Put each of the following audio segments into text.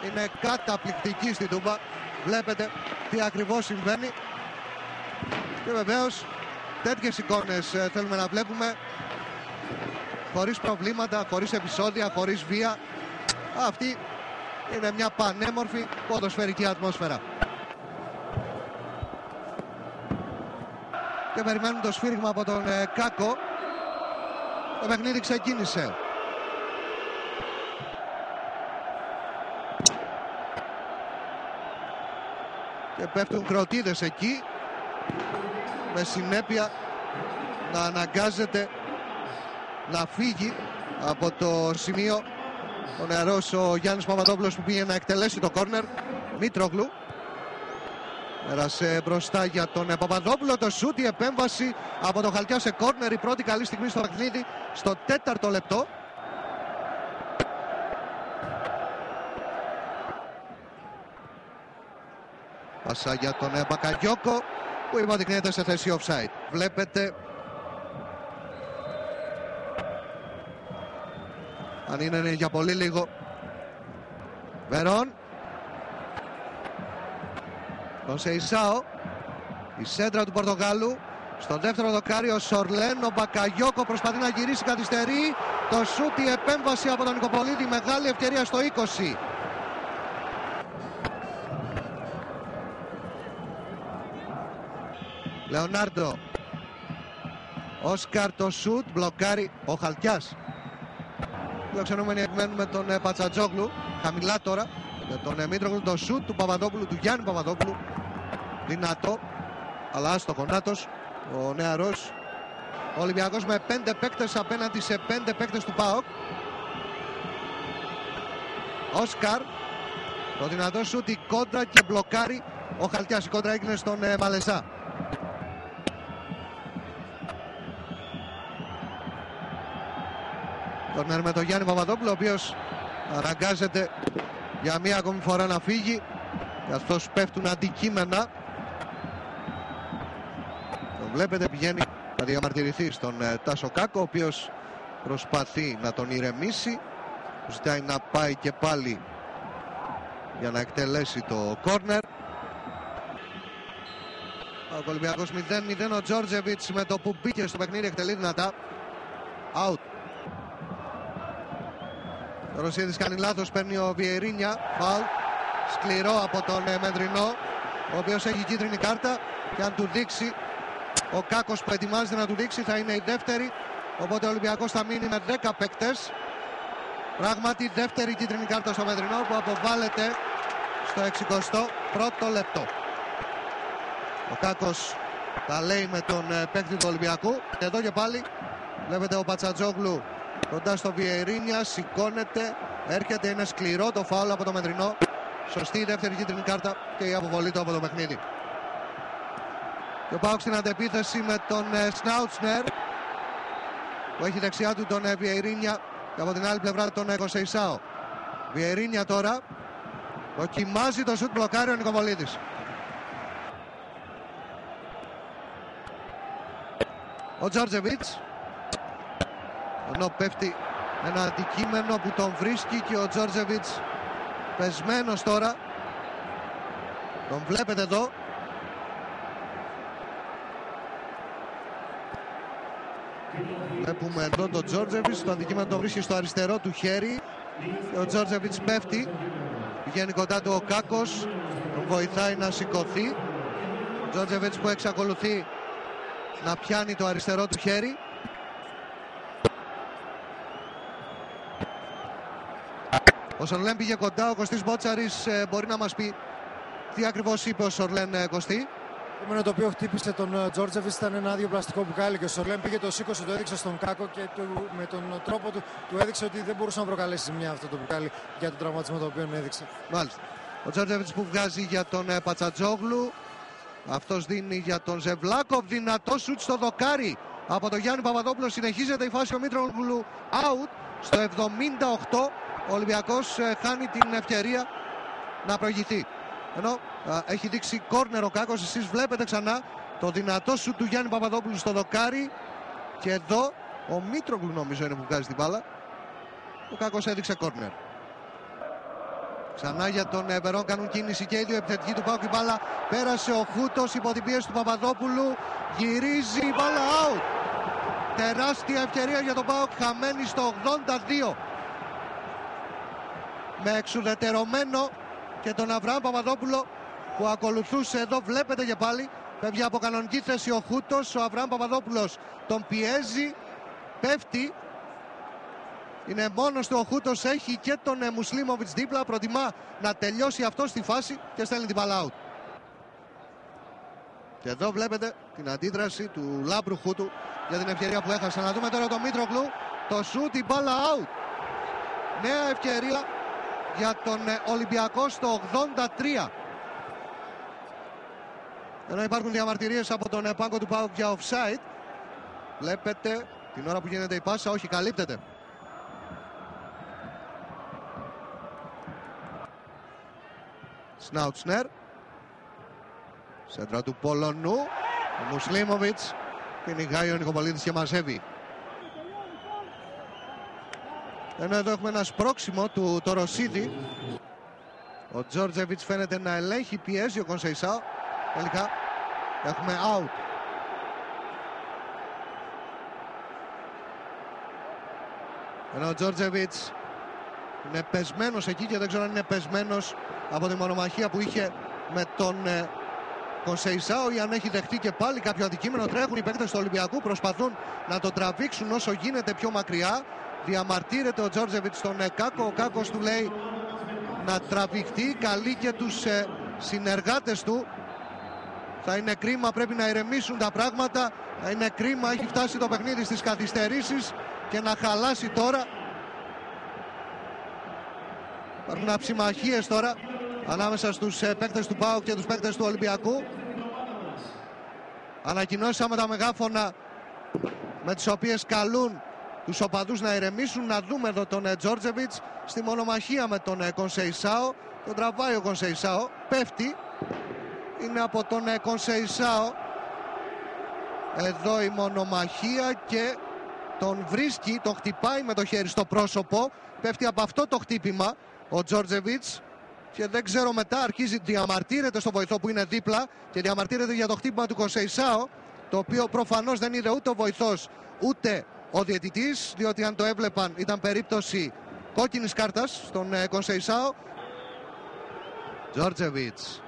είναι καταπληκτική στην Τούμπα. Βλέπετε τι ακριβώς συμβαίνει. Και βεβαίως τέτοιες εικόνες θέλουμε να βλέπουμε. Χωρίς προβλήματα, χωρίς επεισόδια, χωρίς βία. Αυτή είναι μια πανέμορφη ποδοσφαιρική ατμόσφαιρα. Και περιμένουν το σφύριγμα από τον Κάκο. Το παιχνίδι ξεκίνησε. Και πέφτουν κροτίδες εκεί, με συνέπεια να αναγκάζεται να φύγει από το σημείο ο νεαρός ο Γιάννης Παπαδόπουλος, που πήγε να εκτελέσει το κόρνερ. Μήτρογλου πέρασε μπροστά για τον Παπαδόπουλο. Το σούτ, η επέμβαση από τον Χαλκιά σε κόρνερ, η πρώτη καλή στιγμή στο παιχνίδι, στο 4ο λεπτό. Πάσα για τον Μπακαγιόκο, που υποδεικνύεται σε θέση offside. Βλέπετε αν είναι για πολύ λίγο. Βερόν, τον Σεϊσάο, η σέντρα του Πορτογάλου. Στο δεύτερο δοκάρι ο Σορλέν, ο Μπακαγιόκο προσπαθεί να γυρίσει, καθυστερεί. Το σούτ, η επέμβαση από τον Νικοπολίδη, μεγάλη ευκαιρία στο 20. Λεωνάρντο, Όσκαρ, το σούτ, μπλοκάρει ο Χαλκιάς. Φιλοξενούμενοι επιμένουν με τον Πατσατζόγλου. Χαμηλά τώρα για τον Μήτρογλου, το σούτ του Παπαδόπουλου, του Γιάννη Παπαδόπουλου. Δυνατό, αλλά άστοχο. Νάτος, ο νεαρός. Ο Ολυμπιακός με 5 παίκτες απέναντι σε 5 παίκτες του ΠΑΟΚ. Όσκαρ, το δυνατό σούτ, η κόντρα και μπλοκάρει ο Χαλκιάς. Η κόντρα έγινε στον Μαλεζά. Κόρνερ με τον Γιάννη Παπαδόπουλο, ο οποίος αναγκάζεται για μία ακόμη φορά να φύγει, καθώς πέφτουν αντικείμενα. Τον βλέπετε, πηγαίνει να διαμαρτυρηθεί στον Τάσο Κάκο, ο οποίος προσπαθεί να τον ηρεμήσει. Ζητάει να πάει και πάλι για να εκτελέσει το κόρνερ. Ο Ολυμπιακός 0-0. Ο Τζόρτζεβιτς με το που μπήκε στο παιχνίδι εκτελεί δυνατά. Out. Ο Ρωσίδης κάνει λάθος, παίρνει ο Βιερίνια. Φάουλ σκληρό από τον Μεντρινό, ο οποίος έχει κίτρινη κάρτα, και αν του δείξει ο Κάκος που ετοιμάζεται να του δείξει, θα είναι η δεύτερη. Οπότε ο Ολυμπιακός θα μείνει με 10 παίκτες. Πράγματι δεύτερη κίτρινη κάρτα στο Μεντρινό, που αποβάλλεται στο 61ο λεπτό. Ο Κάκος τα λέει με τον παίκτη του Ολυμπιακού. Και εδώ και πάλι βλέπετε ο Πατσατζόγλου κοντά στο Βιερίνια, σηκώνεται, έρχεται, είναι σκληρό το φάουλ από το Μεντρινό. Σωστή η δεύτερη κίτρινη κάρτα και η αποβολή του από το παιχνίδι. Και ο ΠΑΟΚ στην αντεπίθεση με τον Σνάουτσνερ, που έχει δεξιά του τον Βιερίνια, και από την άλλη πλευρά τον Κοσεϊσάο. Βιερίνια τώρα δοκιμάζει το σουτ, μπλοκάρει ο Νικοπολίδης. Ο Τζόρτζεβιτς, ενώ πέφτει ένα αντικείμενο που τον βρίσκει, και ο Τζόρτζεβιτς πεσμένος τώρα. Τον βλέπετε εδώ. Βλέπουμε εδώ τον Τζόρτζεβιτς, το αντικείμενο τον βρίσκει στο αριστερό του χέρι, και ο Τζόρτζεβιτς πέφτει. Πηγαίνει κοντά του ο Κάκος, τον βοηθάει να σηκωθεί. Ο Τζόρτζεβιτς που εξακολουθεί να πιάνει το αριστερό του χέρι. Ο Σορλέν πήγε κοντά, ο Κωστής Μπότσαρης μπορεί να μας πει τι ακριβώς είπε ο Σορλέν, Κωστή. Το οποίο χτύπησε τον Τζόρτζεβιτς ήταν ένα άδειο πλαστικό μπουκάλι, και ο Σορλέν πήγε, το σήκωσε, το έδειξε στον Κάκο, και με τον τρόπο του έδειξε ότι δεν μπορούσε να προκαλέσει ζημιά αυτό το μπουκάλι για τον τραυματισμό το οποίο έδειξε. Μάλιστα. Ο Τζόρτζεβιτς που βγάζει για τον Πατσατζόγλου. Αυτός δίνει για τον Ζεβλάκοβ. Δυνατό σουτ στο δοκάρι από τον Γιάννη Παπαδόπουλο. Συνεχίζεται η φάση, ο Μήτρογλου out. Στο 78 ο Ολυμπιακός χάνει την ευκαιρία να προηγηθεί. Ενώ έχει δείξει κόρνερ ο Κάκος. Εσείς βλέπετε ξανά το δυνατό σουτ του Γιάννη Παπαδόπουλου στο δοκάρι. Και εδώ ο Μήτρογλου νομίζω είναι που βγάζει την μπάλα. Ο Κάκος έδειξε κόρνερ. Ξανά για τον Βερόν κάνουν κίνηση και οι δύο επιθετικοί του ΠΑΟΚ. Η μπάλα πέρασε ο Χούτος υπό την πίεση του Παπαδόπουλου. Γυρίζει η μπάλα out. Τεράστια ευκαιρία για τον ΠΑΟΚ, χαμένη στο 82. Με εξουδετερωμένο και τον Αβραάμ Παπαδόπουλο που ακολουθούσε εδώ. Βλέπετε και πάλι φεύγει από κανονική θέση ο Χούτος. Ο Αβραάμ Παπαδόπουλος τον πιέζει, πέφτει. Είναι μόνος του ο Χούτος, έχει και τον Μουσλίμοβιτς δίπλα. Προτιμά να τελειώσει αυτό στη φάση και στέλνει την μπάλα out. Και εδώ βλέπετε την αντίδραση του Λάμπρου Χούτου για την ευκαιρία που έχασε. Να δούμε τώρα τον Μήτροκλου. Το σούτ, η μπάλα out. Νέα ευκαιρία για τον Ολυμπιακό στο 83. Ενώ υπάρχουν διαμαρτυρίες από τον πάγκο του ΠΑΟΚ για offside. Βλέπετε την ώρα που γίνεται η πάσα, όχι, καλύπτεται. Σνάουτσνερ. Σέντρα του Πολωνού. Ο Μουσλίμοβιτς κυνηγάει ο Νικοπολίδης και μαζεύει. Ενώ εδώ έχουμε ένα σπρώξιμο του Τοροσίδη. Ο Τζόρτζεβιτς φαίνεται να ελέγχει, πιέζει ο Κονσεϊσάο. Τελικά έχουμε out. Ενώ ο Τζόρτζεβιτς είναι πεσμένος εκεί και δεν ξέρω αν είναι πεσμένος από τη μονομαχία που είχε με τον Κονσεϊσάο ή αν έχει δεχτεί και πάλι κάποιο αντικείμενο. Τρέχουν οι παίκτες του Ολυμπιακού, προσπαθούν να το τραβήξουν όσο γίνεται πιο μακριά. Διαμαρτύρεται ο Τζόρτζεβιτς στον Κάκο. Ο Κάκος του λέει να τραβηχτεί, καλεί και τους συνεργάτες του. Θα είναι κρίμα, πρέπει να ηρεμήσουν τα πράγματα. Θα είναι κρίμα, έχει φτάσει το παιχνίδι στις καθυστερήσεις και να χαλάσει τώρα. Υπάρχουν αψιμαχίες τώρα ανάμεσα στους παίκτες του ΠΑΟΚ και τους παίκτες του Ολυμπιακού. Ανακοινώσαμε τα μεγάφωνα με τις οποίες καλούν τους οπαδούς να ηρεμήσουν. Να δούμε εδώ τον Τζόρτζεβιτς στη μονομαχία με τον Κονσεϊσάο. Τον τραβάει ο Κονσεϊσάο, πέφτει. Είναι από τον Κονσεϊσάο εδώ η μονομαχία και τον βρίσκει, τον χτυπάει με το χέρι στο πρόσωπο. Πέφτει από αυτό το χτύπημα ο Τζόρτζεβιτς και δεν ξέρω μετά, αρχίζει, διαμαρτύρεται στο βοηθό που είναι δίπλα και διαμαρτύρεται για το χτύπημα του Κονσεϊσάο, το οποίο προφανώς δεν είδε ούτε ο βοηθός ούτε ο διαιτητής, διότι αν το έβλεπαν ήταν περίπτωση κόκκινης κάρτας στον Κονσεϊσάο. Τζόρτζεβιτς.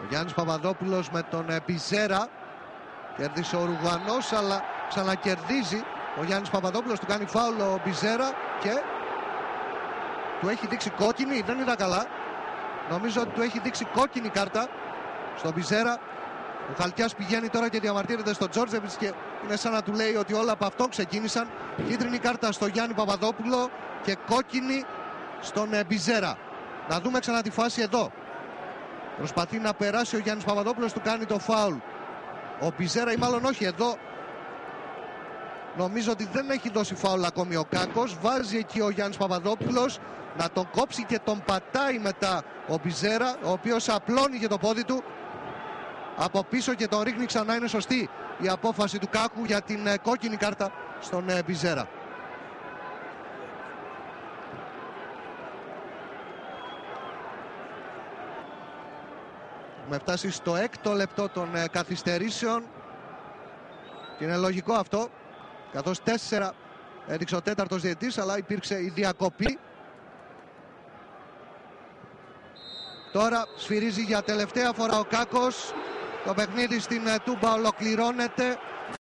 Ο Γιάννης Παπαδόπουλος με τον Πιζέρα. Κέρδισε ο Ουρουγουανός, αλλά ξανακερδίζει ο Γιάννης Παπαδόπουλος. Του κάνει φάουλ ο Πιζέρα και του έχει δείξει κόκκινη. Δεν είδα καλά. Νομίζω ότι του έχει δείξει κόκκινη κάρτα στον Πιζέρα. Ο Χαλκιάς πηγαίνει τώρα και διαμαρτύρεται στον Τζόρτζεβιτς και είναι σαν να του λέει ότι όλα από αυτό ξεκίνησαν. Κίτρινη κάρτα στο Γιάννη Παπαδόπουλο και κόκκινη στον Πιζέρα. Να δούμε ξανά τη φάση εδώ. Προσπαθεί να περάσει ο Γιάννης Παπαδόπουλος, του κάνει το φάουλ ο Πιζέρα, ή μάλλον όχι, εδώ νομίζω ότι δεν έχει δώσει φάουλ ακόμη ο Κάκος. Βάζει εκεί ο Γιάννης Παπαδόπουλος να τον κόψει και τον πατάει μετά ο Πιζέρα, ο οποίος απλώνει και το πόδι του από πίσω και τον ρίχνει ξανά. Είναι σωστή η απόφαση του Κάκου για την κόκκινη κάρτα στον Πιζέρα. Έχουμε φτάσει στο 6ο λεπτό των καθυστερήσεων και είναι λογικό αυτό, καθώς 4 έδειξε ο τέταρτος διαιτητής, αλλά υπήρξε η διακοπή. Τώρα σφυρίζει για τελευταία φορά ο Κάκος. Το παιχνίδι στην Τούμπα ολοκληρώνεται.